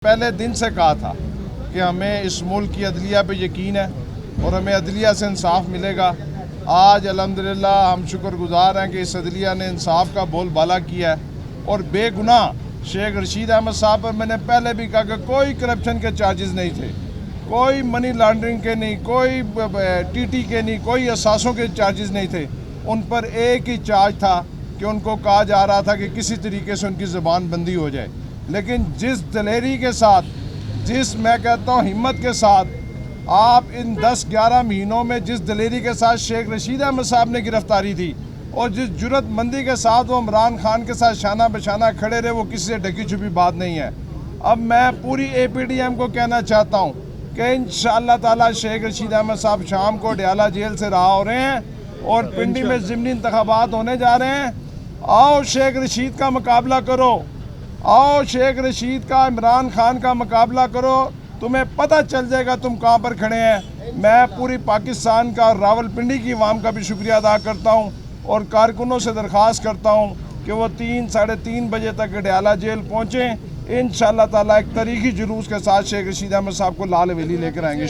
पहले दिन से कहा था कि हमें इस मुल्क की अदलिया पे यकीन है और हमें अदलिया से इंसाफ मिलेगा। आज अल्हम्दुलिल्लाह हम शुक्रगुजार हैं कि इस अदलिया ने इंसाफ का बोलबाला किया है और बेगुनाह शेख रशीद अहमद साहब पर मैंने पहले भी कहा कि कोई करप्शन के चार्जेस नहीं थे, कोई मनी लॉन्ड्रिंग के नहीं, कोई टीटी के नहीं, कोई असासों के चार्जेस नहीं थे। उन पर एक ही चार्ज था कि उनको कहा जा रहा था कि किसी तरीके से उनकी ज़बान बंदी हो जाए। लेकिन जिस दलेरी के साथ, जिस मैं कहता हूँ हिम्मत के साथ आप इन 10-11 महीनों में जिस दलेरी के साथ शेख रशीद अहमद साहब ने गिरफ्तारी दी और जिस जुर्रतमंदी के साथ वो इमरान खान के साथ शाना बशाना खड़े रहे, वो किसी से ढकी छुपी बात नहीं है। अब मैं पूरी APDM को कहना चाहता हूँ कि इंशाअल्लाह ताला शेख रशीद अहमद साहब शाम को डयाला जेल से रहा हो रहे हैं और पिंडी में ज़िमनी इंतखाबात होने जा रहे हैं। आओ शेख रशीद का मुकाबला करो, आओ शेख रशीद का इमरान खान का मुकाबला करो, तुम्हें पता चल जाएगा तुम कहाँ पर खड़े हैं। मैं पूरी पाकिस्तान का और रावलपिंडी की आवाम का भी शुक्रिया अदा करता हूँ और कारकुनों से दरख्वास्त करता हूँ कि वो 3-3:30 बजे तक डयाला जेल पहुँचें। इंशाअल्लाह ताला एक तारीखी जुलूस के साथ शेख रशीद अहमद साहब को लाल हवेली लेकर आएंगे।